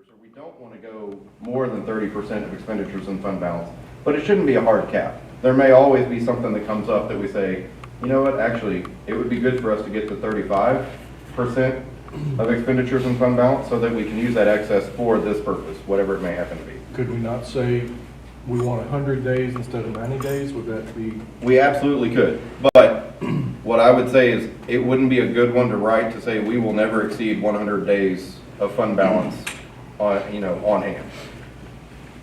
or we don't want to go more than 30% of expenditures in fund balance, but it shouldn't be a hard cap. There may always be something that comes up that we say, you know what, actually, it would be good for us to get to 35% of expenditures in fund balance so that we can use that excess for this purpose, whatever it may happen to be. Could we not say we want 100 days instead of 90 days? Would that be? We absolutely could, but what I would say is it wouldn't be a good one to write to say we will never exceed 100 days of fund balance on hand.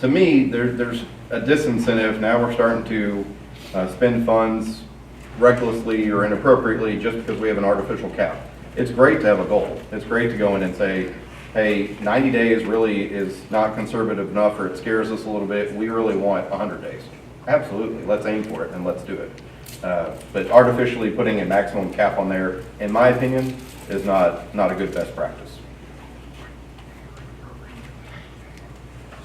To me, there's a disincentive. Now we're starting to spend funds recklessly or inappropriately just because we have an artificial cap. It's great to have a goal. It's great to go in and say, hey, 90 days really is not conservative enough, or it scares us a little bit. We really want 100 days. Absolutely, let's aim for it and let's do it. But artificially putting a maximum cap on there, in my opinion, is not a good best practice.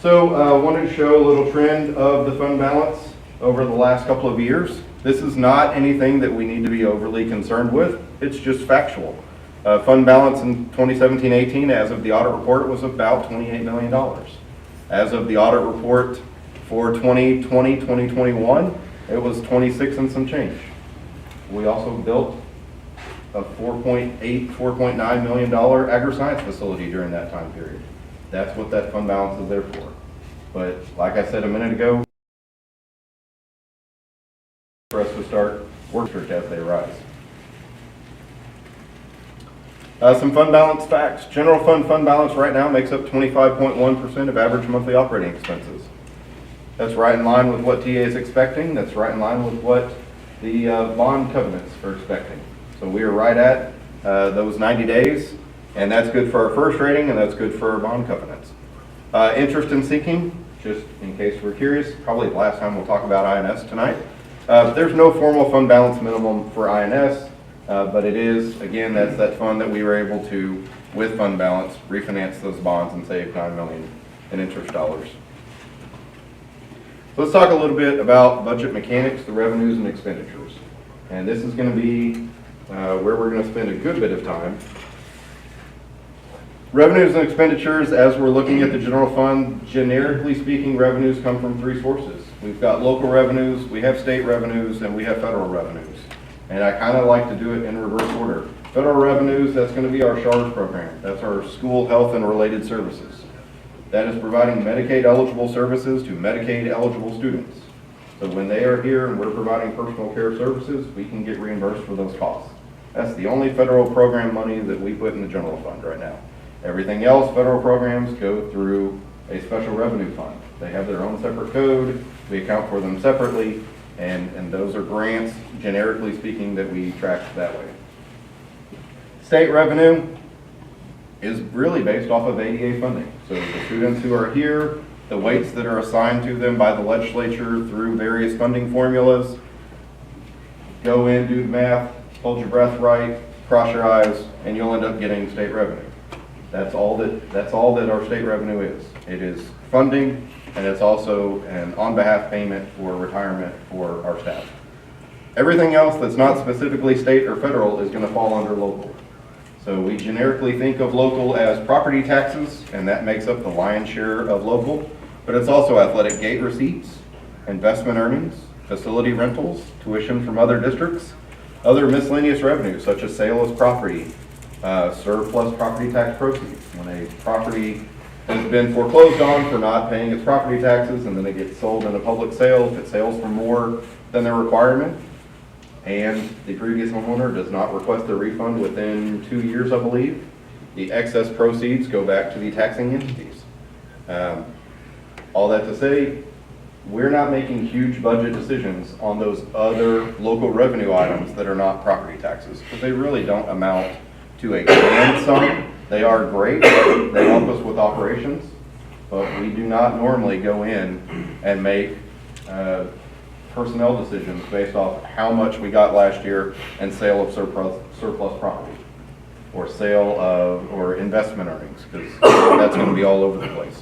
So I wanted to show a little trend of the fund balance over the last couple of years. This is not anything that we need to be overly concerned with. It's just factual. Fund balance in 2017-18, as of the audit report, was about $28 million. As of the audit report for 2020-2021, it was 26 and some change. We also built a $4.9 million agri-science facility during that time period. That's what that fund balance is there for. But like I said a minute ago, for us to start work as they arise. Some fund balance facts. General fund balance right now makes up 25.1% of average monthly operating expenses. That's right in line with what TA is expecting. That's right in line with what the bond covenants are expecting. So we are right at those 90 days, and that's good for our first rating, and that's good for our bond covenants. Interest in seeking, just in case we're curious, probably the last time we'll talk about INS tonight. There's no formal fund balance minimum for INS, but it is, again, that's that fund that we were able to, with fund balance, refinance those bonds and save $9 million in interest dollars. So let's talk a little bit about budget mechanics, the revenues and expenditures. And this is going to be where we're going to spend a good bit of time. Revenues and expenditures, as we're looking at the general fund, generically speaking, revenues come from three sources. We've got local revenues, we have state revenues, and we have federal revenues. And I kind of like to do it in reverse order. Federal revenues, that's going to be our SHARS program. That's our school, health, and related services. That is providing Medicaid-eligible services to Medicaid-eligible students. So when they are here and we're providing personal care services, we can get reimbursed for those costs. That's the only federal program money that we put in the general fund right now. Everything else, federal programs, go through a special revenue fund. They have their own separate code. We account for them separately, and those are grants, generically speaking, that we track that way. State revenue is really based off of ADA funding. So the students who are here, the weights that are assigned to them by the legislature through various funding formulas, go in, do the math, hold your breath right, cross your eyes, and you'll end up getting state revenue. That's all that our state revenue is. It is funding, and it's also an on-behalf payment for retirement for our staff. Everything else that's not specifically state or federal is going to fall under local. So we generically think of local as property taxes, and that makes up the lion's share of local, but it's also athletic gate receipts, investment earnings, facility rentals, tuition from other districts, other miscellaneous revenues such as sale of property, surplus property tax proceeds. When a property has been foreclosed on for not paying its property taxes and then it gets sold in a public sale, if it sells for more than their requirement and the previous homeowner does not request a refund within 2 years, I believe, the excess proceeds go back to the taxing entities. All that to say, we're not making huge budget decisions on those other local revenue items that are not property taxes, because they really don't amount to a grand sum. They are great, they help us with operations, but we do not normally go in and make personnel decisions based off how much we got last year and sale of surplus property, or sale of, or investment earnings, because that's going to be all over the place.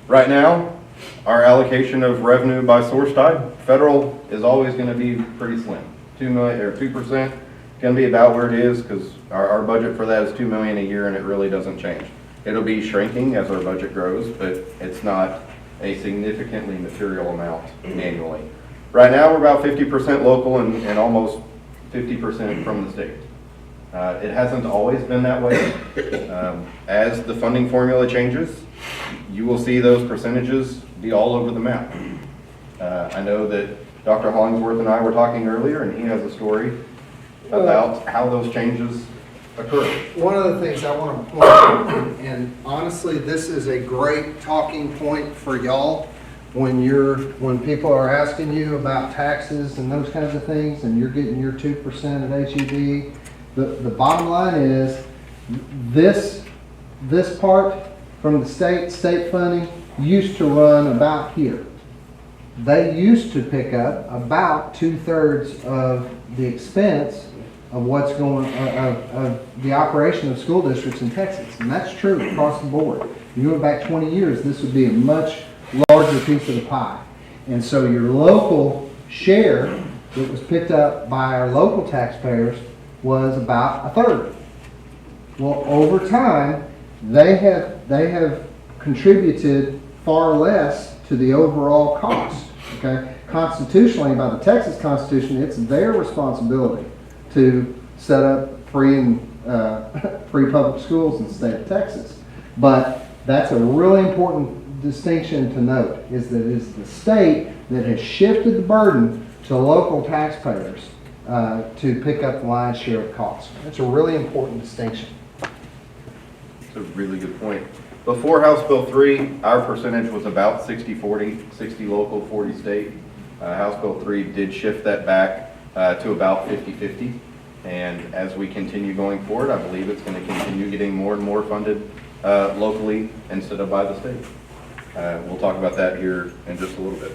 Right now, our allocation of revenue by source type, federal is always going to be pretty slim. 2% going to be about where it is, because Our budget for that is $2 million a year, and it really doesn't change. It'll be shrinking as our budget grows, but it's not a significantly material amount annually. Right now, we're about 50% local and almost 50% from the state. It hasn't always been that way. As the funding formula changes, you will see those percentages be all over the map. I know that Dr. Hollingsworth and I were talking earlier, and he has a story about how those changes occur. One of the things I want to point out, and honestly, this is a great talking point for y'all when people are asking you about taxes and those kinds of things, and you're getting your 2% at HEB. The bottom line is this part from the state funding used to run about here. They used to pick up about 2/3 of the expense of what's going of the operation of school districts in Texas, and that's true across the board. You go back 20 years, this would be a much larger piece of the pie, and so your local share that was picked up by our local taxpayers was about 1/3. Well, over time, they have contributed far less to the overall cost. Okay, constitutionally, by the Texas Constitution, it's their responsibility to set up free public schools in the state of Texas. But that's a really important distinction to note, is that it's the state that has shifted the burden to local taxpayers to pick up the lion's share of costs. That's a really important distinction. It's a really good point. Before House Bill 3, our percentage was about 60-40, 60 local, 40 state. House Bill 3 did shift that back to about 50-50. And as we continue going forward, I believe it's going to continue getting more and more funded locally instead of by the state. We'll talk about that here in just a little bit.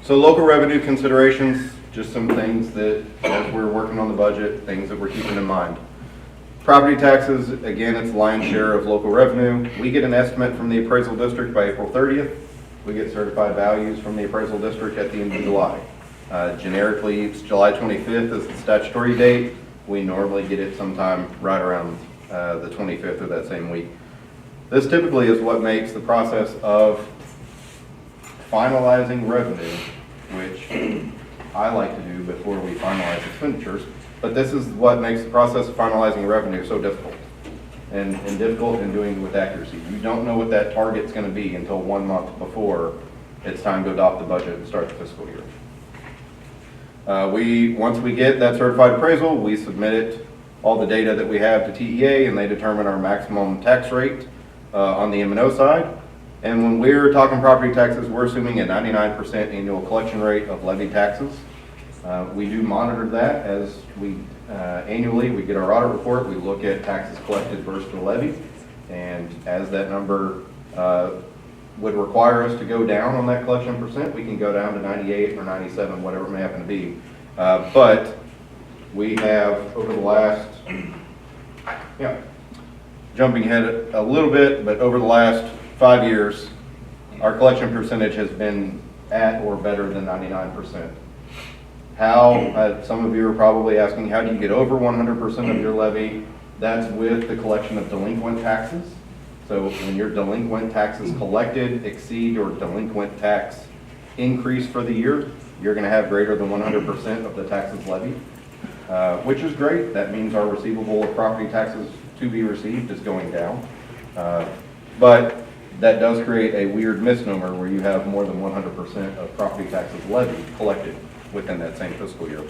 So local revenue considerations, just some things that as we're working on the budget, things that we're keeping in mind. Property taxes, again, it's the lion's share of local revenue. We get an estimate from the appraisal district by April 30th. We get certified values from the appraisal district at the end of July. Generically, it's July 25th is the statutory date. We normally get it sometime right around the 25th of that same week. This typically is what makes the process of finalizing revenue, which I like to do before we finalize expenditures, but this is what makes the process of finalizing revenue so difficult and difficult in doing with accuracy. You don't know what that target's going to be until 1 month before it's time to adopt the budget and start the fiscal year. Once we get that certified appraisal, we submit it, all the data that we have to TEA, and they determine our maximum tax rate on the M&O side. And when we're talking property taxes, we're assuming a 99% annual collection rate of levied taxes. We do monitor that as we annually we get our audit report. We look at taxes collected versus the levy, and as that number would require us to go down on that collection percent, we can go down to 98 or 97, whatever it may happen to be. But we have over the last, jumping ahead a little bit, but over the last 5 years, our collection percentage has been at or better than 99%. How, some of you are probably asking, how do you get over 100% of your levy? That's with the collection of delinquent taxes. So when your delinquent taxes collected exceed your delinquent tax increase for the year, you're going to have greater than 100% of the taxes levied, which is great. That means our receivable of property taxes to be received is going down. But that does create a weird misnomer where you have more than 100% of property taxes levied collected within that same fiscal year.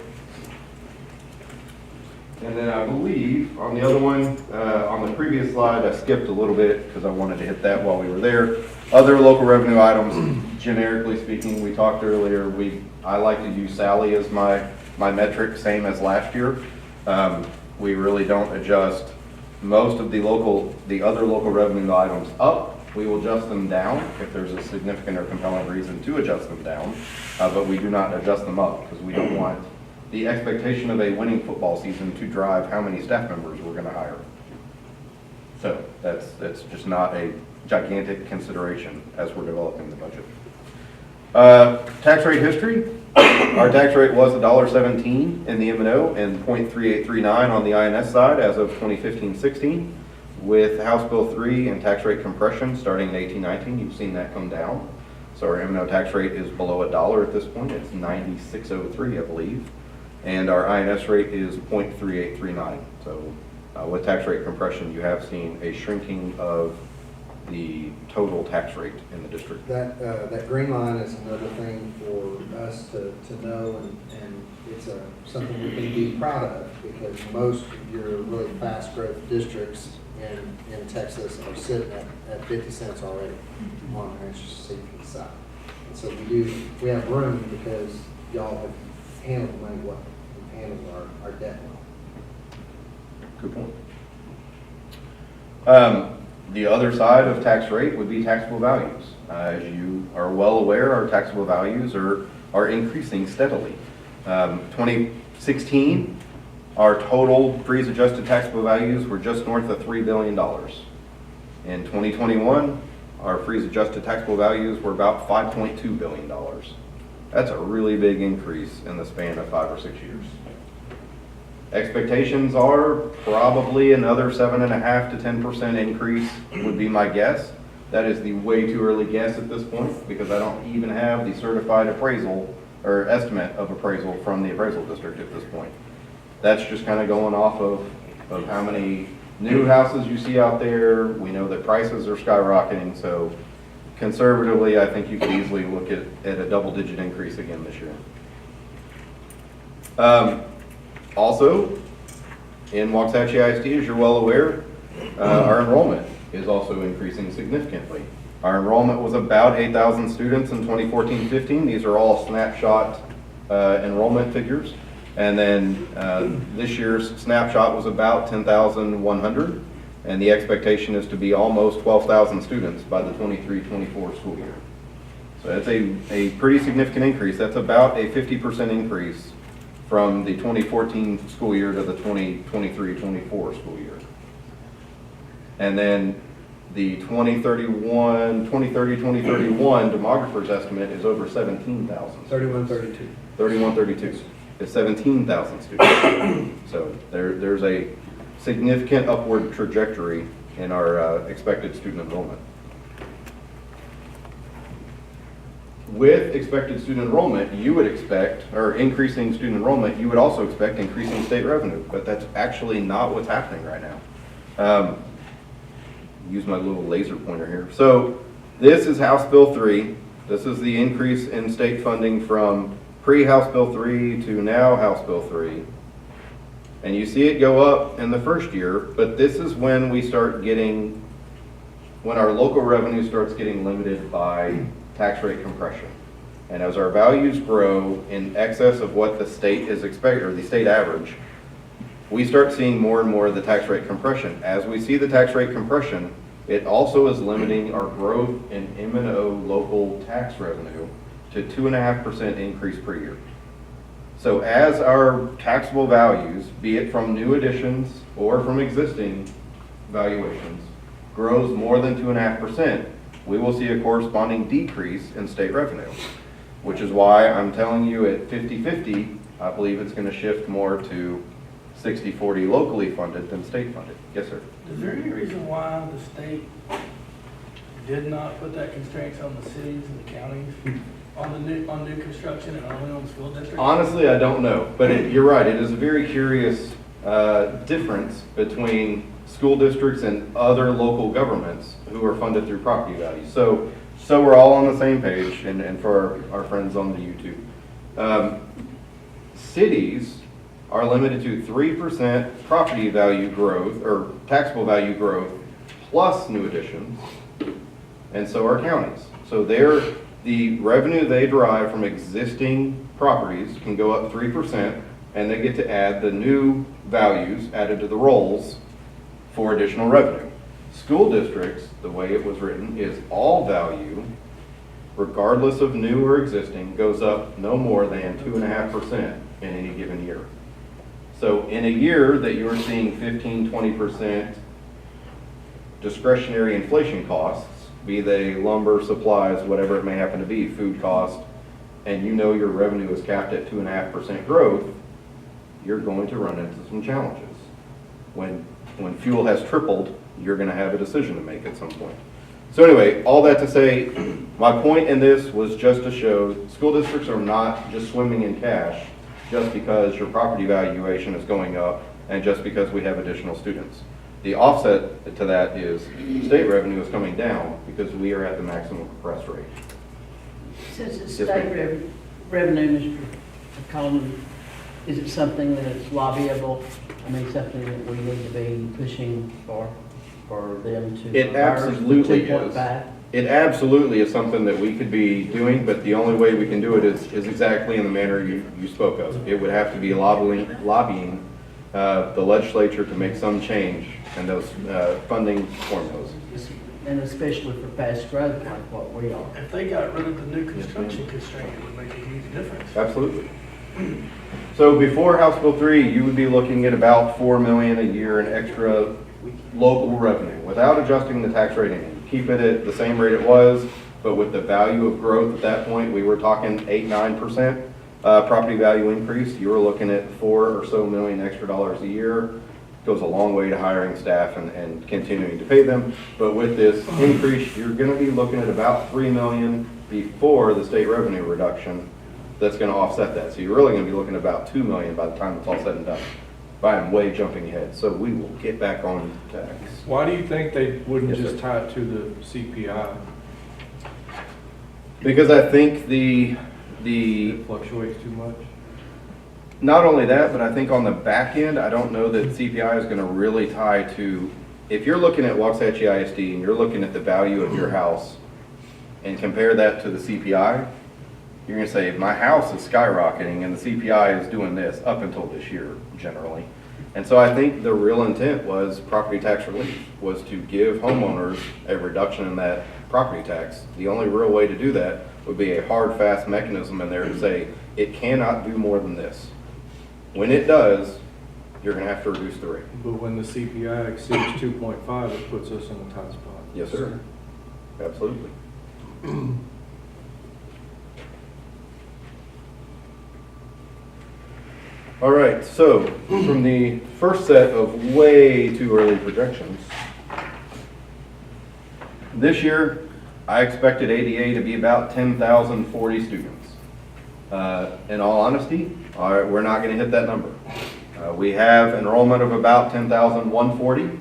And then I believe on the other one, on the previous slide, I skipped a little bit because I wanted to hit that while we were there. Other local revenue items, generically speaking, we talked earlier, I like to use Sally as my metric, same as last year. We really don't adjust most of the other local revenue items up. We will adjust them down if there's a significant or compelling reason to adjust them down, but we do not adjust them up because we don't want the expectation of a winning football season to drive how many staff members we're going to hire. So that's just not a gigantic consideration as we're developing the budget. Tax rate history, Our tax rate was $1.17 in the M&O and 0.3839 on the INS side as of 2015-16. With House Bill 3 and tax rate compression starting in 1819, you've seen that come down. So our M&O tax rate is below $1 at this point. It's 96.03, I believe. And our INS rate is 0.3839. So with tax rate compression, you have seen a shrinking of the total tax rate in the district. That green line is another thing for us to know, and it's something we can be proud of, because most of your really fast growth districts in Texas are sitting at 50 cents already on the HCP side. And so we have room because y'all have handled the money well, and handled our debt well. Good point. The other side of tax rate would be taxable values. As you are well aware, our taxable values are increasing steadily. 2016, our total freeze adjusted taxable values were just north of $3 billion. In 2021, our freeze adjusted taxable values were about $5.2 billion. That's a really big increase in the span of 5 or 6 years. Expectations are probably another 7.5% to 10% increase would be my guess. That is the way too early guess at this point, because I don't even have the certified appraisal or estimate of appraisal from the appraisal district at this point. That's just kind of going off of how many new houses you see out there. We know that prices are skyrocketing, so conservatively, I think you could easily look at a double-digit increase again this year. Also, in Waxahachie ISD, as you're well aware, our enrollment is also increasing significantly. Our enrollment was about 8,000 students in 2014-15. These are all snapshot enrollment figures. And then this year's snapshot was about 10,100. And the expectation is to be almost 12,000 students by the 23-24 school year. So that's a pretty significant increase. That's about a 50% increase from the 2014 school year to the 2023-24 school year. And then the 2030-2031 demographer's estimate is over 17,000. 3132 is 17,000 students. So there's a significant upward trajectory in our expected student enrollment. With expected student enrollment, you would expect, or increasing student enrollment, you would also expect increasing state revenue, but that's actually not what's happening right now. Use my little laser pointer here. So this is House Bill 3. This is the increase in state funding from pre-House Bill 3 to now House Bill 3. And you see it go up in the first year, but this is when we start getting, when our local revenue starts getting limited by tax rate compression. And as our values grow in excess of what the state is expecting, or the state average, we start seeing more and more of the tax rate compression. As we see the tax rate compression, it also is limiting our growth in M&O local tax revenue to 2.5% increase per year. So as our taxable values, be it from new additions or from existing valuations, grows more than 2.5%, we will see a corresponding decrease in state revenue, which is why I'm telling you at 50-50, I believe it's going to shift more to 60-40 locally funded than state funded. Yes, sir. Is there any reason why the state did not put that constraints on the cities and the counties on new construction and only on school districts? Honestly, I don't know, but you're right. It is a very curious difference between school districts and other local governments who are funded through property values. So we're all on the same page, and for our friends on the YouTube. Cities are limited to 3% property value growth, or taxable value growth, plus new additions, and so are counties. So the revenue they derive from existing properties can go up 3%, and they get to add the new values added to the rolls for additional revenue. School districts, the way it was written, is all value, regardless of new or existing, goes up no more than 2.5% in any given year. So in a year that you're seeing 15-20% discretionary inflation costs, be they lumber, supplies, whatever it may happen to be, food cost, and you know your revenue is capped at 2.5% growth, you're going to run into some challenges. When fuel has tripled, you're going to have a decision to make at some point. So anyway, all that to say, my point in this was just to show school districts are not just swimming in cash just because your property valuation is going up and just because we have additional students. The offset to that is state revenue is coming down because we are at the maximum compressed rate. Since it's Yes, state ma'am. revenue, Mr. Coleman, is it something that's lobbyable? I mean, something that we need to be pushing for them to? It absolutely is. 2.5? It absolutely is something that we could be doing, but the only way we can do it is exactly in the manner you spoke of. It would have to be lobbying the legislature to make some change in those funding formulas. And especially for fast growth like what we are. If they got rid of the new construction constraint, it would make a huge difference. Absolutely. So before House Bill 3, you would be looking at about $4 million a year in extra local revenue without adjusting the tax rate any. Keep it at the same rate it was, but with the value of growth at that point, we were talking 8-9% property value increase. You were looking at $4 or so million extra dollars a year. Goes a long way to hiring staff and continuing to pay them. But with this increase, you're going to be looking at about $3 million before the state revenue reduction that's going to offset that. So you're really going to be looking at about $2 million by the time it's all said and done. But I'm way jumping ahead. So we will get back on tax. Why do you think they wouldn't Yes, just sir. tie it to the CPI? Because I think the It fluctuates too much? not only that, but I think on the back end, I don't know that CPI is going to really tie to, if you're looking at Waxahachie ISD and you're looking at the value of your house and compare that to the CPI, you're going to say, my house is skyrocketing and the CPI is doing this up until this year, generally. And so I think the real intent was property tax relief, was to give homeowners a reduction in that property tax. The only real way to do that would be a hard, fast mechanism in there to say, it cannot do more than this. When it does, you're going to have to reduce the rate. But when the CPI exceeds 2.5, it puts us in a tight spot. Yes, sir. Absolutely. All right, so from the first set of way too early projections, this year I expected ADA to be about 10,040 students. In all honesty, we're not going to hit that number. We have enrollment of about 10,140,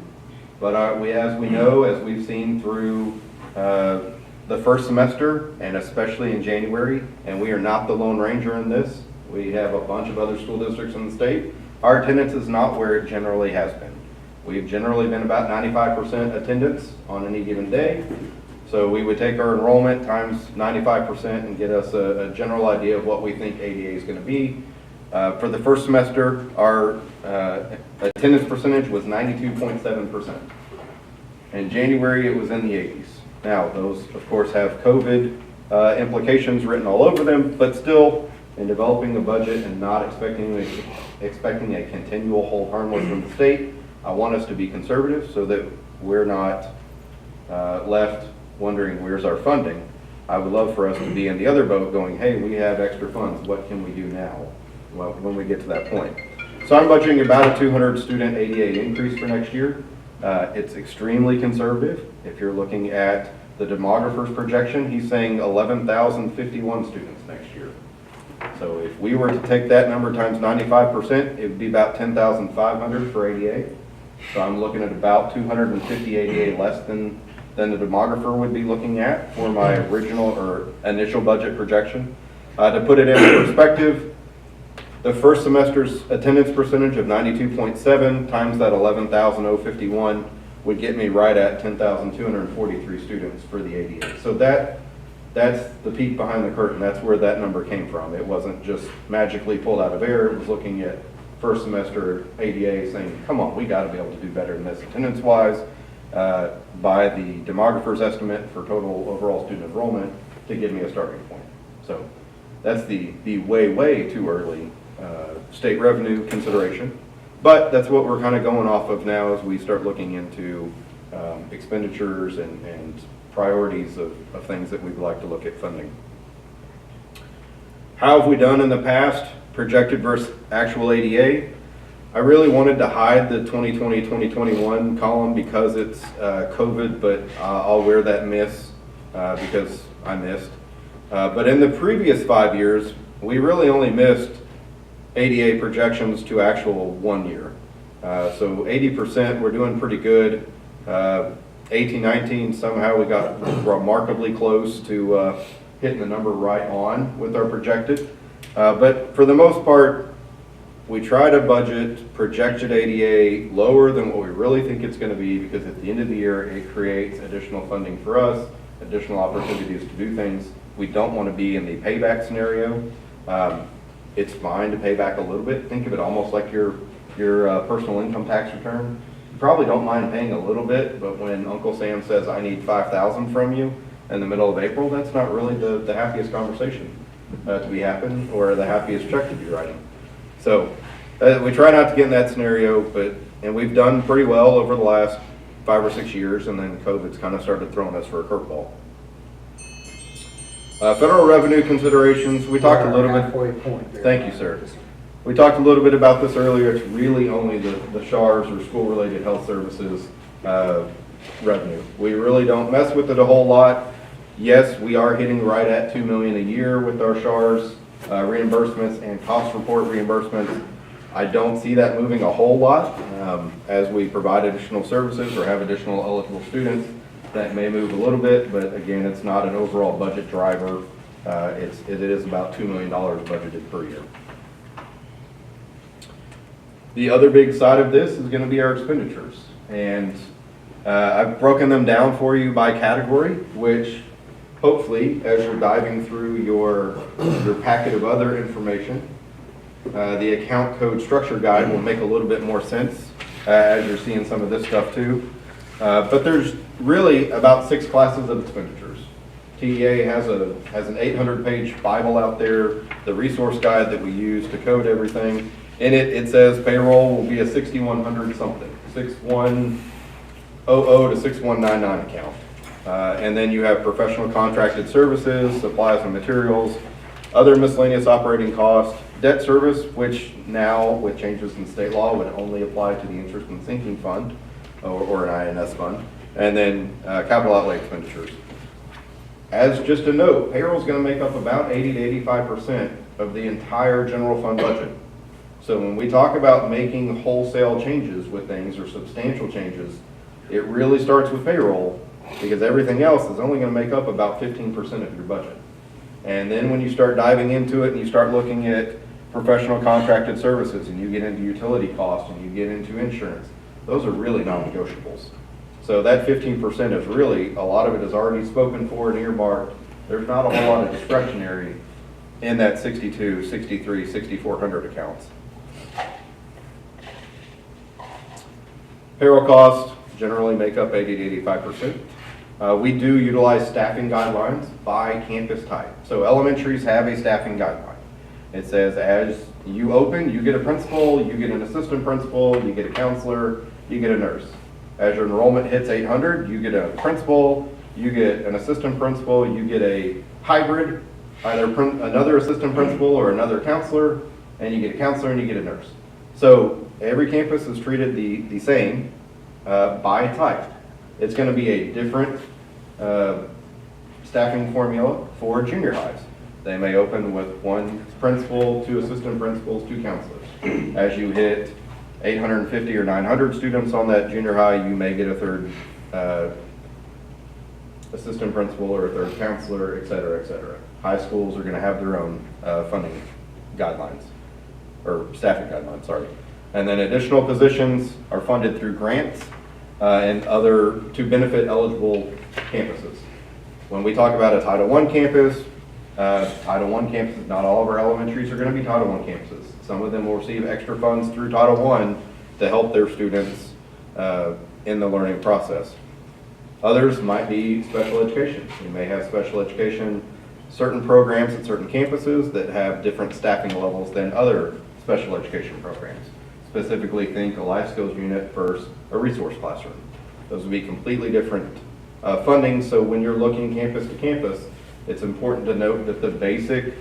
but as we know, as we've seen through the first semester, and especially in January, and we are not the Lone Ranger in this, we have a bunch of other school districts in the state, our attendance is not where it generally has been. We've generally been about 95% attendance on any given day. So we would take our enrollment times 95% and get us a general idea of what we think ADA is going to be. For the first semester, our attendance percentage was 92.7%. In January, it was in the 80s. Now, those, of course, have COVID implications written all over them, but still, in developing a budget and not expecting a continual hold harmless from the state, I want us to be conservative so that we're not left wondering where's our funding. I would love for us to be in the other boat going, hey, we have extra funds, what can we do now? Well, when we get to that point. So I'm budgeting about a 200 student ADA increase for next year. It's extremely conservative. If you're looking at the demographer's projection, he's saying 11,051 students next year. So if we were to take that number times 95%, it would be about 10,500 for ADA. So I'm looking at about 250 ADA less than the demographer would be looking at for my original or initial budget projection. To put it in perspective, the first semester's attendance percentage of 92.7 times that 11,051 would get me right at 10,243 students for the ADA. So that's the peek behind the curtain. That's where that number came from. It wasn't just magically pulled out of air. It was looking at first semester ADA saying, come on, we got to be able to do better than this attendance-wise by the demographer's estimate for total overall student enrollment to give me a starting point. So that's the way too early state revenue consideration. But that's what we're kind of going off of now as we start looking into expenditures and priorities of things that we'd like to look at funding. How have we done in the past, projected versus actual ADA? I really wanted to hide the 2020, 2021 column because it's COVID, but I'll wear that miss because I missed. But in the previous 5 years, we really only missed ADA projections to actual 1 year. So 80%, we're doing pretty good. 18, 19, somehow we got remarkably close to hitting the number right on with our projected. But for the most part, we try to budget projected ADA lower than what we really think it's going to be, because at the end of the year, it creates additional funding for us, additional opportunities to do things. We don't want to be in the payback scenario. It's fine to pay back a little bit. Think of it almost like your personal income tax return. You probably don't mind paying a little bit, but when Uncle Sam says, I need $5,000 from you in the middle of April, that's not really the happiest conversation to be happening, or the happiest check to be writing. So we try not to get in that scenario, and we've done pretty well over the last 5 or 6 years, and then COVID's kind of started throwing us for a curveball. Federal revenue considerations, we talked a little bit. Halfway point there. Thank you, sir. We talked a little bit about this earlier. It's really only the SHARS or school-related health services revenue. We really don't mess with it a whole lot. Yes, we are hitting right at $2 million a year with our SHARS reimbursements and cost report reimbursements. I don't see that moving a whole lot as we provide additional services or have additional eligible students. That may move a little bit, but again, it's not an overall budget driver. It is about $2 million budgeted per year. The other big side of this is going to be our expenditures, and I've broken them down for you by category, which hopefully, as you're diving through your packet of other information, the account code structure guide will make a little bit more sense as you're seeing some of this stuff too. But there's really about 6 classes of expenditures. TEA has an 800-page Bible out there, the resource guide that we use to code everything. In it says payroll will be a 6100 something, 6100 to 6199 account. And then you have professional contracted services, supplies and materials, other miscellaneous operating costs, debt service, which now with changes in state law would only apply to the interest and sinking fund or an INS fund, and then capital outlay expenditures. As just a note, payroll is going to make up about 80 to 85% of the entire general fund budget. So when we talk about making wholesale changes with things or substantial changes, it really starts with payroll, because everything else is only going to make up about 15% of your budget. And then when you start diving into it and you start looking at professional contracted services and you get into utility costs and you get into insurance, those are really non-negotiables. So that 15% is really, a lot of it is already spoken for and earmarked. There's not a whole lot of discretionary in that 62, 63, 6400 accounts. Payroll costs generally make up 80 to 85%. We do utilize staffing guidelines by campus type. So elementaries have a staffing guideline. It says as you open, you get a principal, you get an assistant principal, you get a counselor, you get a nurse. As your enrollment hits 800, you get a principal, you get an assistant principal, you get a hybrid, either another assistant principal or another counselor, and you get a counselor and you get a nurse. So every campus is treated the same by type. It's going to be a different staffing formula for junior highs. They may open with 1 principal, 2 assistant principals, 2 counselors. As you hit 850 or 900 students on that junior high, you may get a 3rd assistant principal or a 3rd counselor, et cetera, et cetera. High schools are going to have their own funding guidelines, or staffing guidelines, sorry. And then additional positions are funded through grants and other to benefit eligible campuses. When we talk about a Title I campus, not all of our elementaries are going to be Title I campuses. Some of them will receive extra funds through Title I to help their students in the learning process. Others might be special education. You may have special education, certain programs at certain campuses that have different staffing levels than other special education programs. Specifically, think a life skills unit versus a resource classroom. Those would be completely different funding. So when you're looking campus to campus, it's important to note that the basic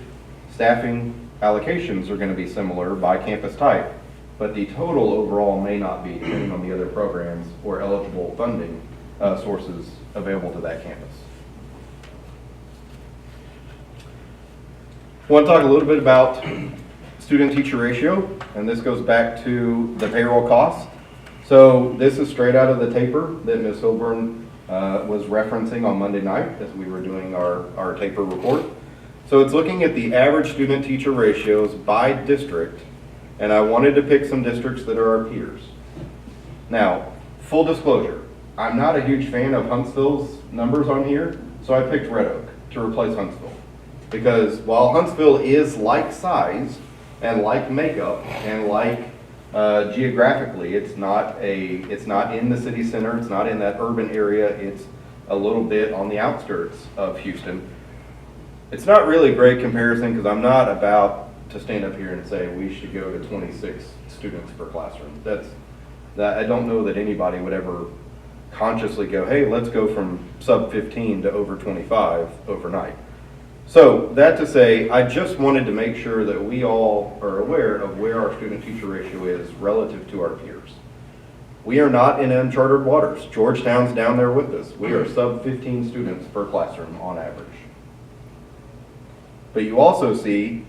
staffing allocations are going to be similar by campus type, but the total overall may not be, depending on the other programs or eligible funding sources available to that campus. I want to talk a little bit about student-teacher ratio, and this goes back to the payroll cost. So this is straight out of the taper that Ms. Hilburn was referencing on Monday night as we were doing our taper report. So it's looking at the average student-teacher ratios by district, and I wanted to pick some districts that are our peers. Now, full disclosure, I'm not a huge fan of Huntsville's numbers on here, so I picked Red Oak to replace Huntsville. Because while Huntsville is like size and like makeup and like geographically, it's not in the city center, it's not in that urban area, it's a little bit on the outskirts of Houston. It's not really a great comparison because I'm not about to stand up here and say we should go to 26 students per classroom. I don't know that anybody would ever consciously go, hey, let's go from sub 15 to over 25 overnight. So that to say, I just wanted to make sure that we all are aware of where our student-teacher ratio is relative to our peers. We are not in uncharted waters. Georgetown's down there with us. We are sub 15 students per classroom on average. But you also see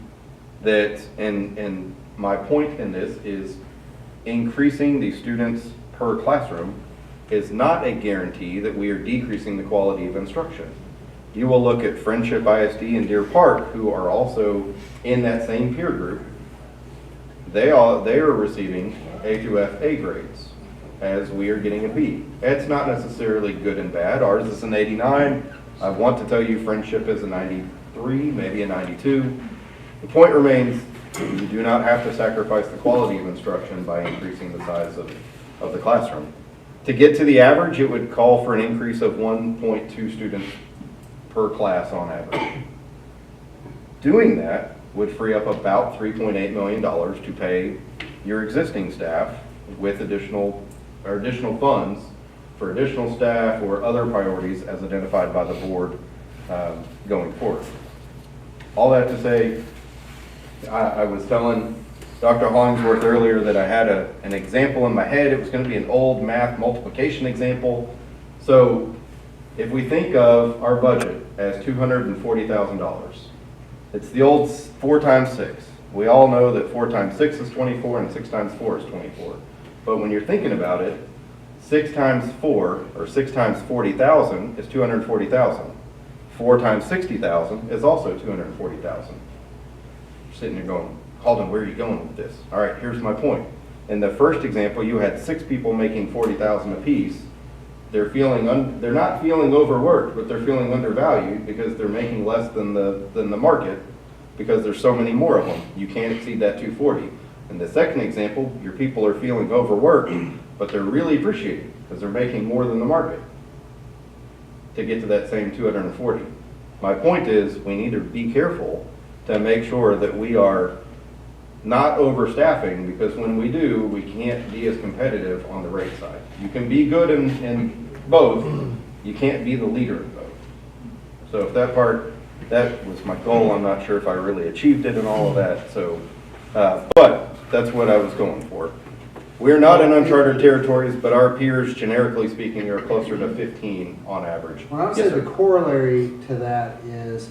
that, and my point in this is increasing the students per classroom is not a guarantee that we are decreasing the quality of instruction. You will look at Friendship ISD and Deer Park, who are also in that same peer group. They are receiving A through F A grades, as we are getting a B. It's not necessarily good and bad. Ours is an 89. I want to tell you Friendship is a 93, maybe a 92. The point remains, you do not have to sacrifice the quality of instruction by increasing the size of the classroom. To get to the average, it would call for an increase of 1.2 students per class on average. Doing that would free up about $3.8 million to pay your existing staff with additional funds for additional staff or other priorities as identified by the board going forward. All that to say, I was telling Dr. Hollingsworth earlier that I had an example in my head. It was going to be an old math multiplication example. So if we think of our budget as $240,000, it's the old 4 times 6. We all know that 4 times 6 is 24 and 6 times 4 is 24. But when you're thinking about it, 6 times 4, or 6 times 40,000 is 240,000. 4 times 60,000 is also 240,000. You're sitting there going, Halden, where are you going with this? All right, here's my point. In the first example, you had 6 people making 40,000 apiece. They're not feeling overworked, but they're feeling undervalued because they're making less than the market because there's so many more of them. You can't exceed that 240. In the second example, your people are feeling overworked, but they're really appreciated because they're making more than the market to get to that same 240. My point is we need to be careful to make sure that we are not overstaffing, because when we do, we can't be as competitive on the rate side. You can be good in both, you can't be the leader in both. So if that was my goal. I'm not sure if I really achieved it and all of that. So, but that's what I was going for. We're not in uncharted territories, but our peers, generically speaking, are closer to 15 on average. Well, I would Yes, say the sir. corollary to that is,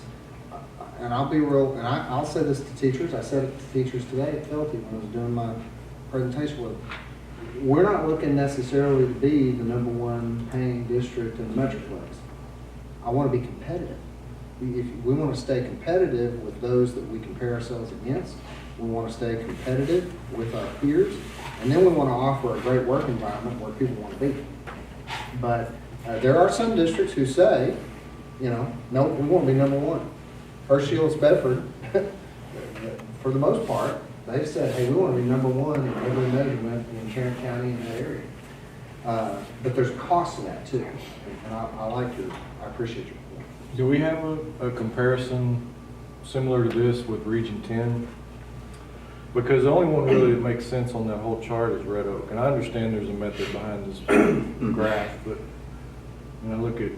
and I'll be real, and I'll say this to teachers, I said it to teachers today at Felty when I was doing my presentation with them. We're not looking necessarily to be the #1 paying district in the Metroplex. I want to be competitive. If we want to stay competitive with those that we compare ourselves against, we want to stay competitive with our peers, and then we want to offer a great work environment where people want to be. But there are some districts who say, no, we want to be #1. Hershey Hills, Bedford, for the most part, they've said, hey, we want to be #1 in every measurement in Tarrant County and that area. But there's a cost to that too, and I appreciate your point. Do we have a comparison similar to this with Region 10? Because the only one really that makes sense on that whole chart is Red Oak. And I understand there's a method behind this graph, but when I look at,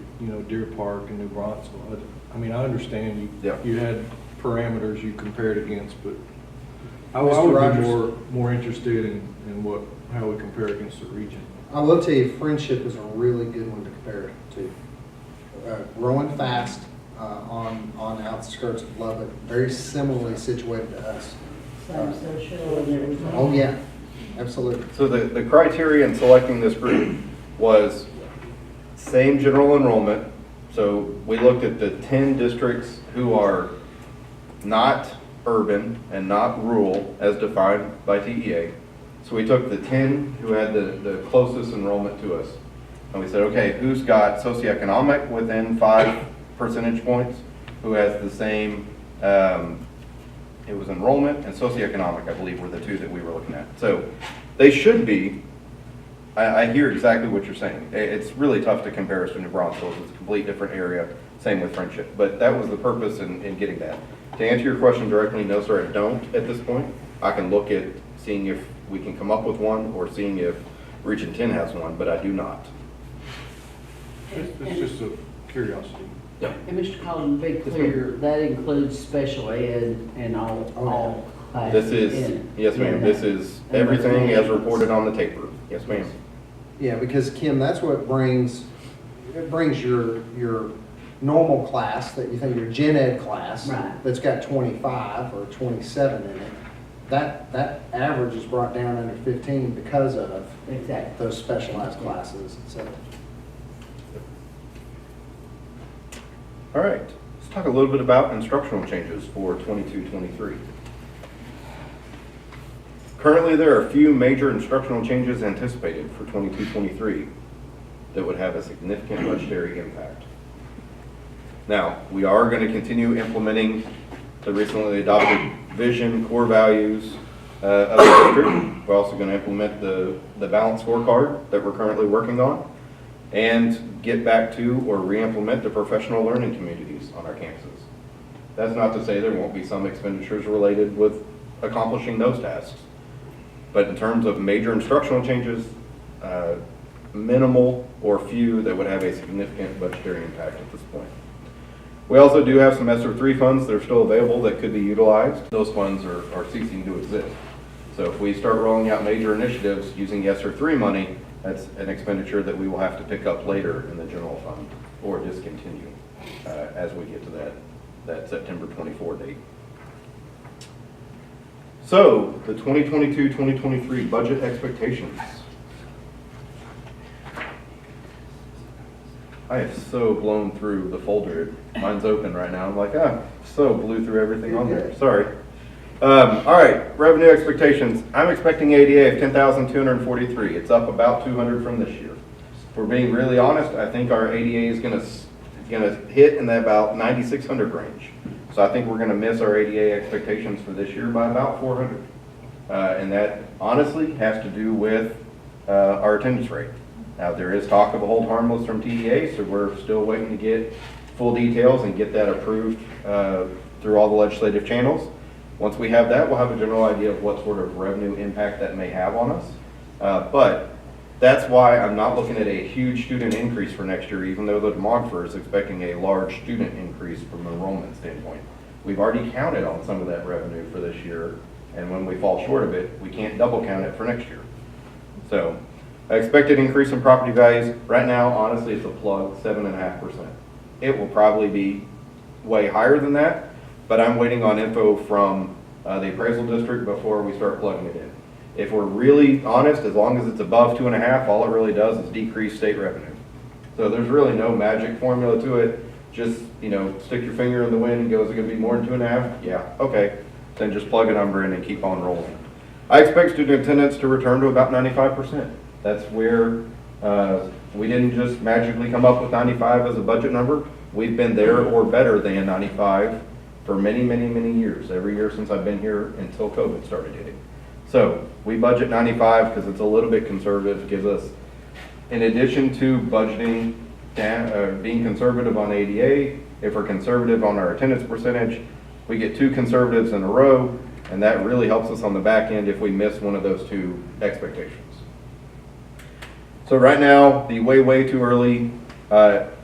Deer Park and New Braunfels, I mean, I understand Yeah. you had parameters you compare it against, but I Mr. would Rogers? be more interested in how we compare against the region. I will tell you, Friendship is a really good one to compare it to. Growing fast on outskirts of Lubbock, very similarly situated to us. Same social and everything. Oh, yeah, absolutely. So the criteria in selecting this group was same general enrollment. So we looked at the 10 districts who are not urban and not rural as defined by TEA. So we took the 10 who had the closest enrollment to us. And we said, okay, who's got socioeconomic within 5 percentage points? Who has the same, it was enrollment and socioeconomic, I believe, were the 2 that we were looking at. So they should be, I hear exactly what you're saying. It's really tough to compare us to New Braunfels. It's a complete different area, same with Friendship. But that was the purpose in getting that. To answer your question directly, no, sir, I don't at this point. I can look at seeing if we can come up with one or seeing if Region 10 has one, but I do not. It's just a curiosity. And Mr. Collins, to be clear, that includes special ed and all classes This in is, it. yes ma'am, In this that. is And everything as those reported on the taper. Yes ma'am. Yeah, because Kim, that's what brings your normal class that you think your gen ed class Right. that's got 25 or 27 in it. That average is brought down under 15 because of Exactly. those specialized classes, etc. All right, let's talk a little bit about instructional changes for 22-23. Currently, there are a few major instructional changes anticipated for 22-23 that would have a significant budgetary impact. Now, we are going to continue implementing the recently adopted vision, core values of the district. We're also going to implement the balanced scorecard that we're currently working on and get back to or re-implement the professional learning communities on our campuses. That's not to say there won't be some expenditures related with accomplishing those tasks. But in terms of major instructional changes, minimal or few that would have a significant budgetary impact at this point. We also do have some ESSER 3 funds that are still available that could be utilized. Those funds are ceasing to exist. So if we start rolling out major initiatives using ESSER 3 money, that's an expenditure that we will have to pick up later in the general fund or discontinue as we get to that September 24 date. So the 2022-2023 budget expectations. I have so blown through the folder. Mine's open right now. I'm like, so blew through everything on there. Sorry. All right, revenue expectations. I'm expecting ADA of 10,243. It's up about 200 from this year. If we're being really honest, I think our ADA is going to hit in the about 9,600 range. So I think we're going to miss our ADA expectations for this year by about 400. And that honestly has to do with our attendance rate. Now, there is talk of a hold harmless from TEA, so we're still waiting to get full details and get that approved through all the legislative channels. Once we have that, we'll have a general idea of what sort of revenue impact that may have on us. But that's why I'm not looking at a huge student increase for next year, even though the demographer is expecting a large student increase from an enrollment standpoint. We've already counted on some of that revenue for this year, and when we fall short of it, we can't double count it for next year. So, expected increase in property values, right now, honestly, it's a plug, 7.5%. It will probably be way higher than that, but I'm waiting on info from the appraisal district before we start plugging it in. If we're really honest, as long as it's above 2.5, all it really does is decrease state revenue. So there's really no magic formula to it. Just, stick your finger in the wind and go, is it going to be more than 2.5? Yeah, okay. Then just plug a number in and keep on rolling. I expect student attendance to return to about 95%. That's where we didn't just magically come up with 95 as a budget number. We've been there or better than 95 for many, many, many years. Every year since I've been here until COVID started hitting. So we budget 95 because it's a little bit conservative. Gives us, in addition to budgeting, being conservative on ADA, if we're conservative on our attendance percentage, we get 2 conservatives in a row, and that really helps us on the back end if we miss one of those 2 expectations. So right now, the way too early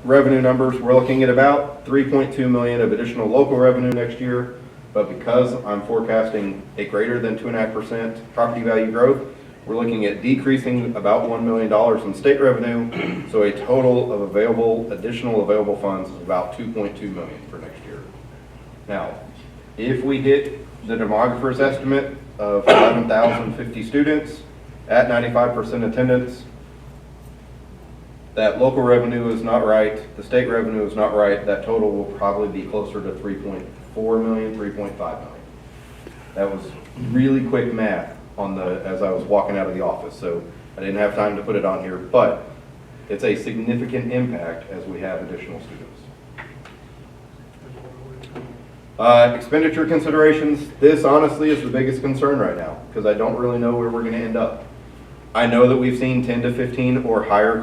revenue numbers, we're looking at about $3.2 million of additional local revenue next year, But because I'm forecasting a greater than 2.5% property value growth, we're looking at decreasing about $1 million in state revenue. So a total of additional available funds is about $2.2 million for next year. Now, if we hit the demographer's estimate of 11,050 students at 95% attendance, that local revenue is not right, the state revenue is not right, that total will probably be closer to 3.4 million, 3.5 million. That was really quick math on as I was walking out of the office, so I didn't have time to put it on here, but it's a significant impact as we have additional students. Expenditure considerations, this honestly is the biggest concern right now, because I don't really know where we're gonna end up. I know that we've seen 10 to 15 or higher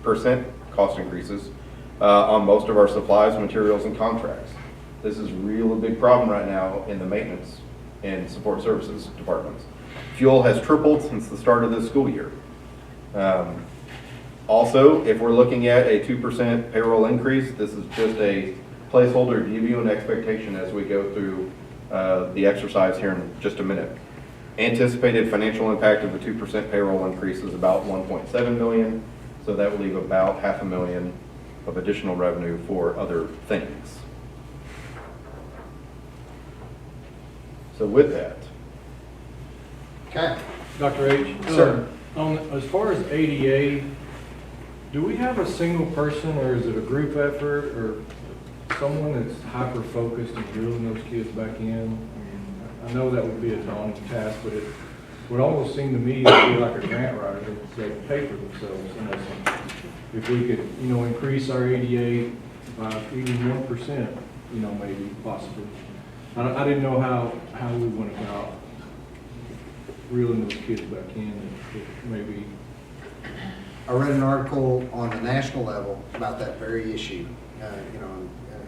percent cost increases on most of our supplies, materials, and contracts. This is a big problem right now in the maintenance and support services departments. Fuel has tripled since the start of this school year. Also, if we're looking at a 2% payroll increase, this is just a placeholder to give you an expectation as we go through the exercise here in just a minute. Anticipated financial impact of the 2% payroll increase is about 1.7 million, so that will leave about $500,000 of additional revenue for other things. So with that, Okay. Dr. H? Sir. As far as ADA, do we have a single person, or is it a group effort, or someone that's hyper-focused and drilling those kids back in? I mean, I know that would be a daunting task, but it would almost seem to me to be like a grant writer, they pay for themselves in essence. If we could, increase our ADA by even 1%, maybe, possibly. I didn't know how we went about reeling those kids back in, if maybe. I read an article on the national level about that very issue,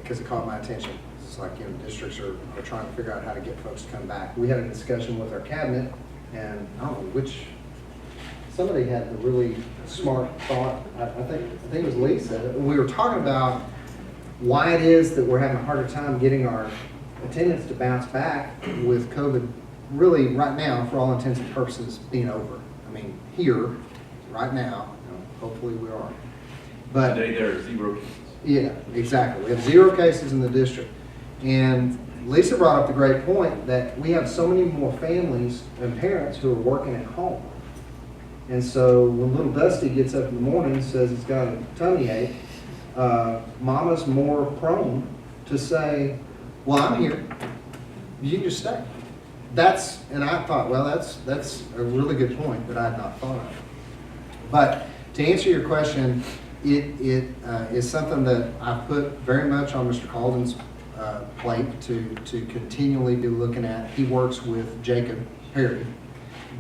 because it caught my attention. It's like, districts are trying to figure out how to get folks to come back. We had a discussion with our cabinet, and I don't know somebody had the really smart thought, I think it was Lisa. We were talking about why it is that we're having a harder time getting our attendance to bounce back with COVID really right now, for all intents and purposes, being over. I mean, here, right now, hopefully we are. But today there are 0 cases. yeah, exactly. We have 0 cases in the district. And Lisa brought up the great point that we have so many more families and parents who are working at home. And so when little Dusty gets up in the morning and says he's got a tummy ache, mama's more prone to say, well, I'm here. You can just stay. And I thought, well, that's a really good point that I had not thought of. But to answer your question, it is something that I put very much on Mr. Calden's plate to continually be looking at. He works with Jacob Perry.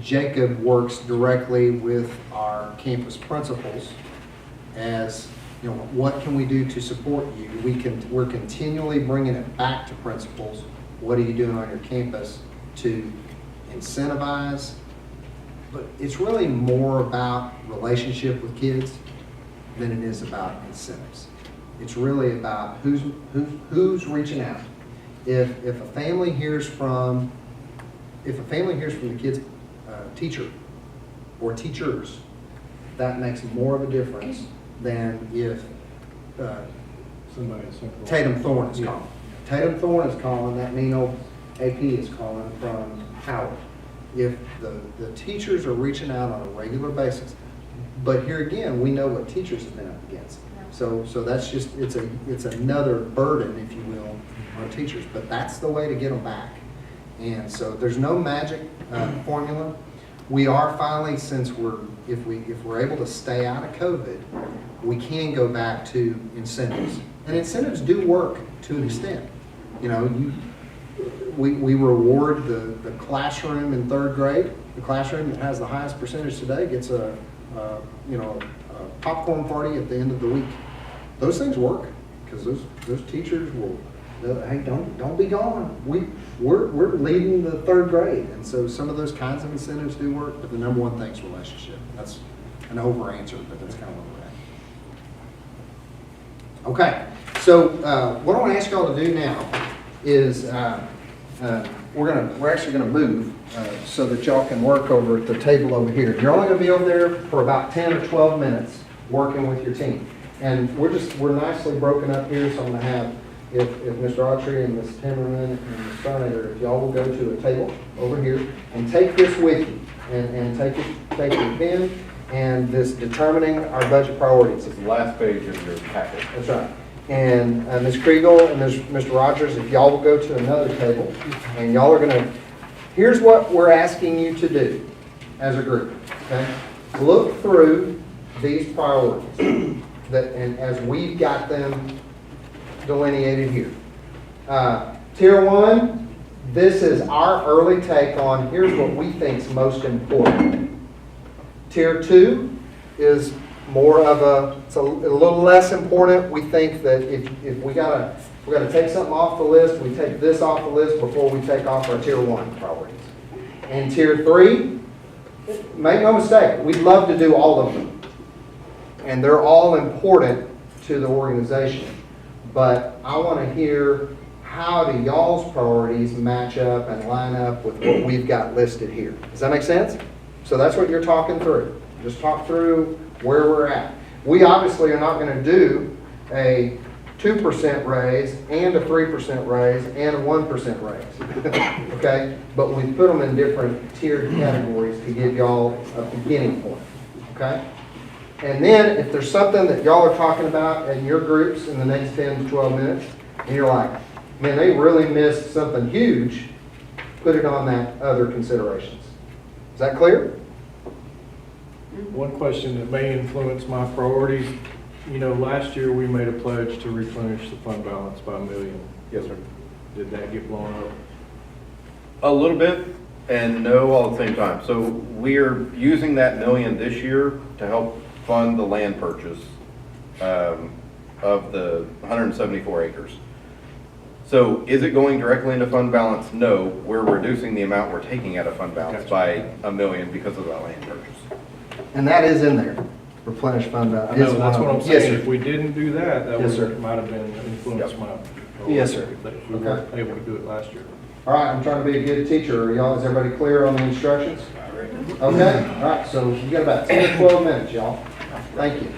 Jacob works directly with our campus principals as, what can we do to support you? We're continually bringing it back to principals. What are you doing on your campus to incentivize? But it's really more about relationship with kids than it is about incentives. It's really about who's reaching out. If a family hears from the kid's teacher or teachers, that makes more of a difference than if Somebody at Central. Tatum Thorne is calling. Tatum Thorne is calling, that mean old AP is calling from Howard. If the teachers are reaching out on a regular basis, but here again, we know what teachers have been up against. So that's just, it's another burden, if you will, on teachers, but that's the way to get them back. And so there's no magic formula. We are finally, if we're able to stay out of COVID, we can go back to incentives. And incentives do work to an extent. We reward the classroom in 3rd grade. The classroom that has the highest percentage today gets a popcorn party at the end of the week. Those things work because those teachers will, hey, don't be gone. We're leading the 3rd grade, and so some of those kinds of incentives do work. But the number one thing is relationship. That's an over answer, but that's kind of where we're at. Okay, so what I want to ask y'all to do now is we're actually gonna move so that y'all can work over at the table over here. You're only gonna be over there for about 10 or 12 minutes working with your team. And we're nicely broken up here, so I'm gonna have, if Mr. Autry and Ms. Timmerman and Ms. Starnader, if y'all will go to a table over here and take this with you, and take your pen and this determining our budget priorities. It's the last page of your packet. That's right. And Ms. Kriegel and Mr. Rogers, if y'all will go to another table, and y'all are gonna, here's what we're asking you to do as a group, okay? Look through these priorities and as we've got them delineated here. Tier 1, this is our early take on here's what we think is most important. Tier 2 is more of it's a little less important. We think that if we gotta take something off the list, we take this off the list before we take off our Tier 1 priorities. And Tier 3, make no mistake, we'd love to do all of them. And they're all important to the organization. But I want to hear how do y'all's priorities match up and line up with what we've got listed here. Does that make sense? So that's what you're talking through. Just talk through where we're at. We obviously are not going to do a 2% raise and a 3% raise and a 1% raise. Okay? But we put them in different tiered categories to give y'all a beginning point. Okay? And then if there's something that y'all are talking about in your groups in the next 10 to 12 minutes, and you're like, man, they really missed something huge, put it on that other considerations. Is that clear? One question that may influence my priorities, you know, last year we made a pledge to replenish the fund balance by $1 million. Yes, sir. Did that get blown up? A little bit, and no all at the same time. So we're using that $1 million this year to help fund the land purchase of the 174 acres. So is it going directly into fund balance? No, we're reducing the amount we're taking out of fund balance by $1 million because of that land purchase. And that is in there. Replenish fund balance. I know, that's what I'm Yes, saying. sir. If we didn't do that, that Yes, sir. might have been influenced Yep. my. Yes, sir. If we weren't able to do it last year. All right, I'm trying to be a good teacher. Are y'all, is everybody clear on the instructions? Okay, all right, so you got about 10 to 12 minutes, y'all. Thank you.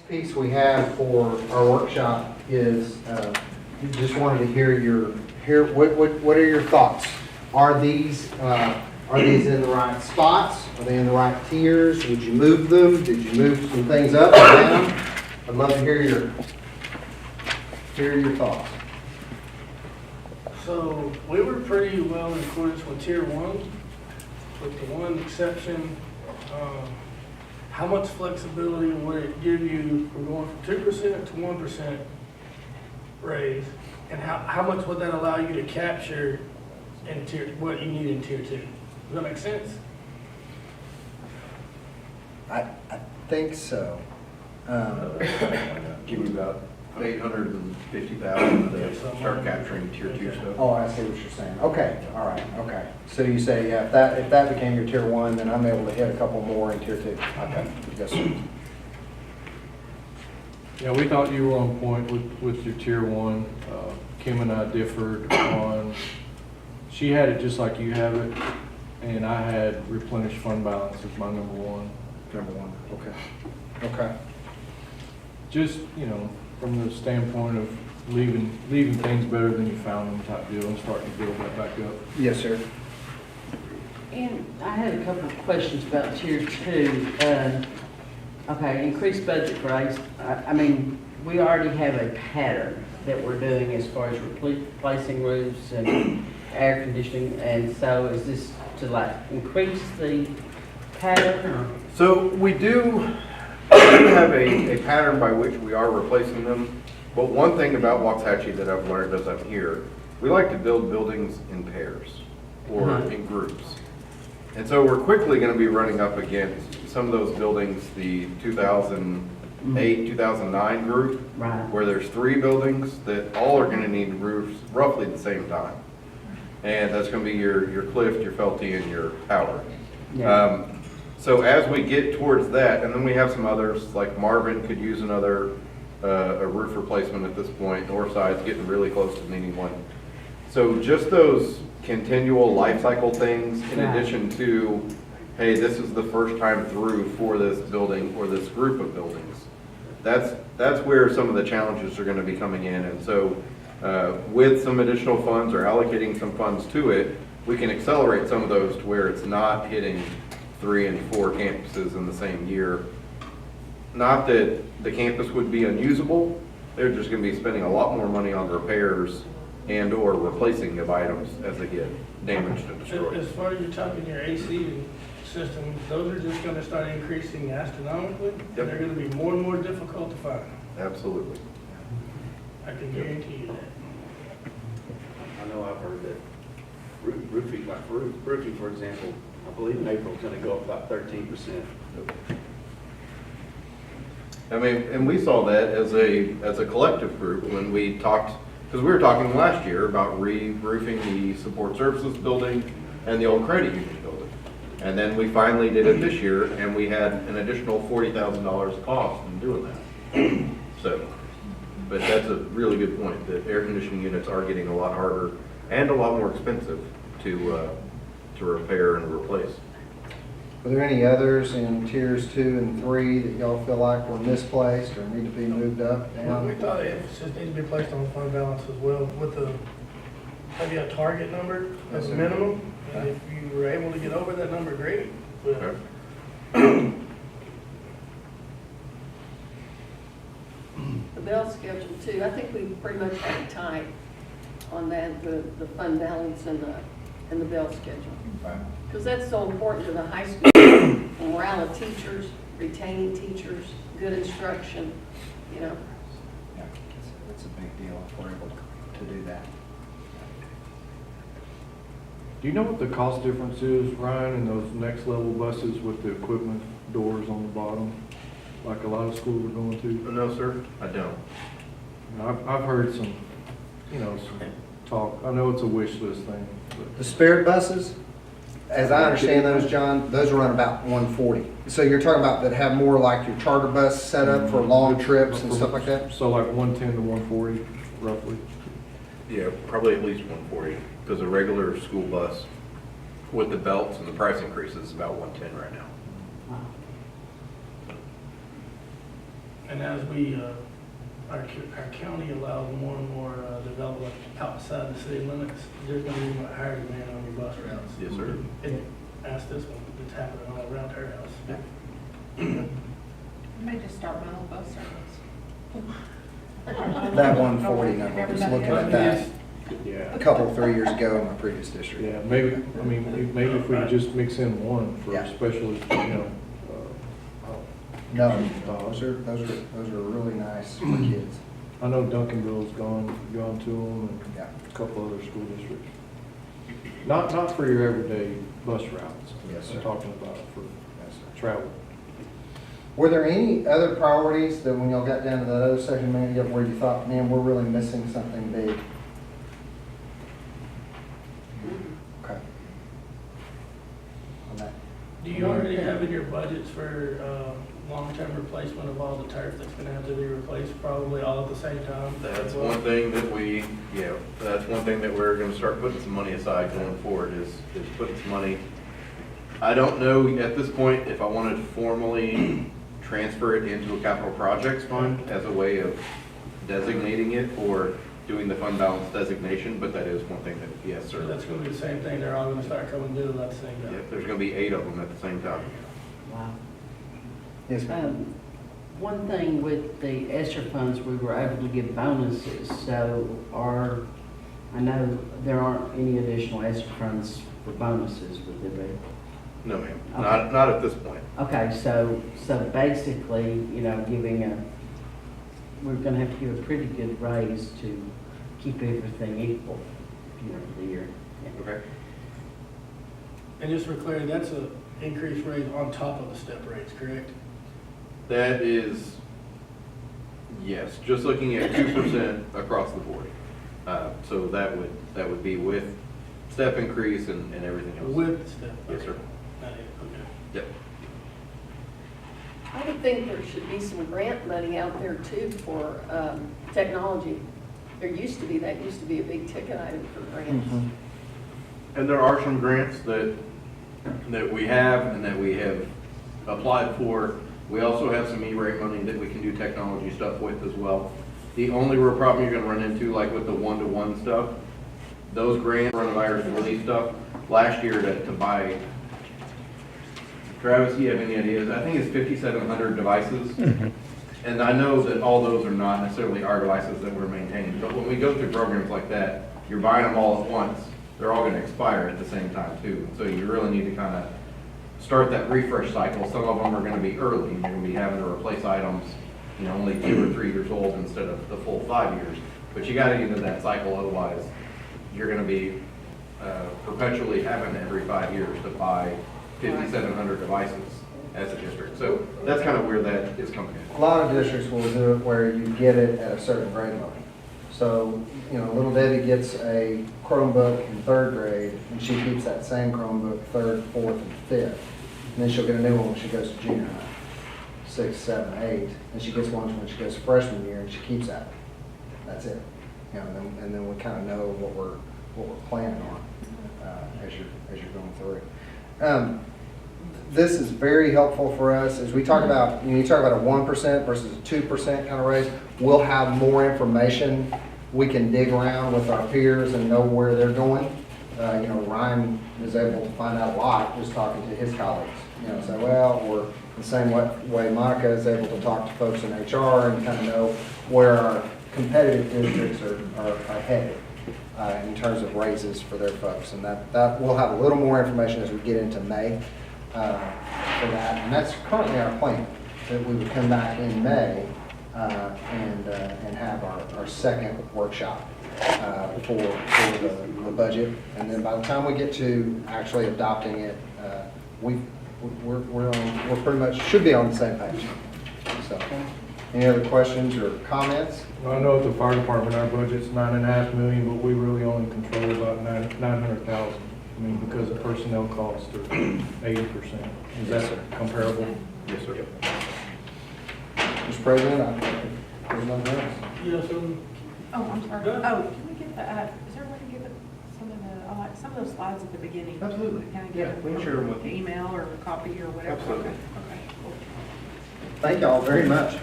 piece we have for our workshop is, just wanted to hear what are your thoughts? Are these in the right spots? Are they in the right tiers? Would you move them? Did you move some things up or down? I'd love to hear your thoughts. So we were pretty well in accordance with tier one, with the one exception. How much flexibility would it give you from going from 2% to 1% raise? And how much would that allow you to capture in tier, what you need in tier two? Does that make sense? I think so. Give me about 850,000 to start capturing tier 2 stuff. Oh, I see what you're saying. Okay, all right, okay. So you say, yeah, if that became your tier one, then I'm able to hit a couple more in tier two. Okay, yes, sir. Yeah, we thought you were on point with your tier one. Kim and I differed on, she had it just like you have it, and I had replenished fund balance as my number one. Number one, okay. Okay. Just, from the standpoint of leaving things better than you found them type deal and starting to build that back up. Yes, sir. And I had a couple of questions about tier two. Okay, increased budget for ICE. I mean, we already have a pattern that we're doing as far as replacing roofs and air conditioning, and so is this to like increase the pattern or? So we do have a pattern by which we are replacing them. But one thing about Waxahachie that I've learned as I'm here, we like to build buildings in pairs or in groups. And so we're quickly going to be running up against some of those buildings, the 2008, 2009 group, Right. where there's 3 buildings that all are going to need roofs roughly at the same time. And that's going to be your Clift, your Felty, and your Howard. Yeah. So as we get towards that, and then we have some others, like Marvin could use another a roof replacement at this point. Northside's getting really close to needing one. So just those continual life cycle things, in Right. addition to, hey, this is the first time through for this building or this group of buildings. That's where some of the challenges are going to be coming in. And so with some additional funds or allocating some funds to it, we can accelerate some of those to where it's not hitting 3 and 4 campuses in the same year. Not that the campus would be unusable, they're just going to be spending a lot more money on repairs and or replacing of items as they get damaged and destroyed. As far as you're talking your AC systems, those are just gonna start increasing astronomically. Yep. They're gonna be more and more difficult to find. Absolutely. I can guarantee you that. I know I've heard that roofing, like roofing, for example, I believe in April is gonna go up about 13%. I mean, and we saw that as a collective group when we talked, because we were talking last year about re-roofing the support services building and the old credit union building. And then we finally did it this year, and we had an additional $40,000 cost in doing that. So, but that's a really good point, that air conditioning units are getting a lot harder and a lot more expensive to repair and replace. Are there any others in tiers 2 and 3 that y'all feel like were misplaced or need to be moved up, We down? thought the emphasis needs to be placed on fund balance as well, with maybe a target number as a minimum. And if you were able to get over that number, great. But Okay. The bell schedule too, I think we pretty much have it tight on that, the fund balance and the bell schedule. Because that's so important to the high school, morale of teachers, retaining teachers, good instruction, you know. Yeah, it's a big deal if we're able to do that. Do you know what the cost difference is, Ryan, in those next level buses with the equipment doors on the bottom, like a lot of schools are going to? No, sir, I don't. I've heard some talk. I know it's a wish list thing, but The Spirit buses, as I understand those, John, those run about 140. So you're talking about that have more like your charter bus set up for long trips and stuff like that? so like 110 to 140, roughly. Yeah, probably at least 140, because a regular school bus with the belts and the price increases is about 110 right now. And as we, our county allows more and more development outside the city limits, there's gonna be a higher demand on your bus routes. Yes, sir. And ask this one, it's happening all around our house. I may just start my own bus service. That 140 number, I was looking at that Yeah. a couple, 3 years ago in my previous district. Yeah, maybe, I mean, maybe if we just mix in one for Yeah. special, No, those are really nice for kids. I know Duncanville's gone to them and Yeah. a couple other school districts. Not for your everyday bus routes. Yes, sir. I'm talking about for Yes, sir. travel. Were there any other priorities that when y'all got down to that other section, maybe where you thought, man, we're really missing something big? Okay. On that. Do you already have in your budgets for long-term replacement of all the turf that's gonna have to be replaced, probably all at the same time? That's one thing that that's one thing that we're gonna start putting some money aside going forward is putting some money. I don't know at this point if I wanted to formally transfer it into a capital projects fund as a way of designating it or doing the fund balance designation, but that is one thing that, yes, So sir. that's gonna be the same thing, they're all gonna start coming due at the same time. Yep, there's gonna be 8 of them at the same time. Wow. Yes, ma'am. One thing with the ESSER funds, we were able to give bonuses, so I know there aren't any additional ESSER funds for bonuses, would there be? No, ma'am, Okay. not at this point. Okay, so basically, we're gonna have to give a pretty good raise to keep everything equal, for the year. Okay. And just for clarity, that's a increased rate on top of the step rates, correct? That is, yes, just looking at 2% across the board. So that would be with step increase and everything else. With the step? Yes, sir. Not it, okay. Yep. I would think there should be some grant money out there too for technology. That used to be a big ticket item for grants. And there are some grants that we have and that we have applied for. We also have some E-rate money that we can do technology stuff with as well. The only real problem you're gonna run into, like with the one-to-one stuff, those grant coronavirus relief stuff, last year to buy, Travis, do you have any ideas? I think it's 5,700 devices. And I know that all those are not necessarily our devices that we're maintaining, but when we go through programs like that, you're buying them all at once. They're all gonna expire at the same time too. So you really need to kind of start that refresh cycle. Some of them are gonna be early, and you're gonna be having to replace items, only 2 or 3 years old instead of the full 5 years. But you gotta get into that cycle, otherwise you're gonna be perpetually having every 5 years to buy 5,700 devices as a district. So that's kind of where that is coming in. A lot of districts will do it where you get it at a certain grade level. So, little Debbie gets a Chromebook in 3rd grade, and she keeps that same Chromebook 3rd, 4th, and 5th. And then she'll get a new one when she goes to junior high, 6, 7, 8. And she gets one when she goes to freshman year, and she keeps that. That's it. And then we kind of know what we're planning on as you're going through. This is very helpful for us as we talk about, you talk about a 1% versus a 2% kind of raise. We'll have more information. We can dig around with our peers and know where they're going. Ryan is able to find out a lot just talking to his colleagues. Say, well, or the same way Monica is able to talk to folks in HR and kind of know where our competitive districts are headed in terms of raises for their folks. And that we'll have a little more information as we get into May for that. And that's currently our plan, that we would come back in May and have our second workshop for the budget. And then by the time we get to actually adopting it, we're pretty much should be on the same page. So, any other questions or comments? Well, I know at the fire department, our budget's $9.5 million, but we really only control about 900,000. I mean, because of personnel costs are 80%. Is that comparable? Yes, sir. Mr. President, there's nothing else. Yes, Oh, I'm sorry. Good. Oh, can we get is there a way to give it some of those slides at the beginning? Absolutely. Kind of Yeah, get we can share them with you. email or a copy or whatever. Absolutely. Okay, cool. Thank y'all very much.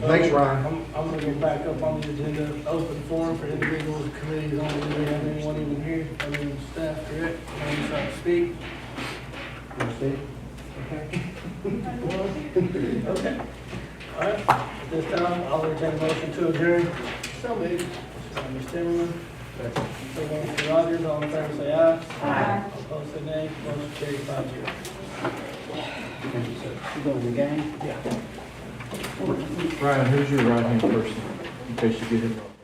Thanks, Ryan. I'm gonna go back up on the agenda, open forum for individuals, committees, only, do we have anyone even here, other than staff, correct? Anyone trying to speak? Okay. All right, at this time, I'll entertain a motion to adjourn. So moved. Ms. Timmerman. Second by Mr. Rogers, all in favor say aye. Aye. All opposed say nay, motion carried 5-0. You going to the game? Yeah. Ryan, who's your right-hand person, in case you get him wrong?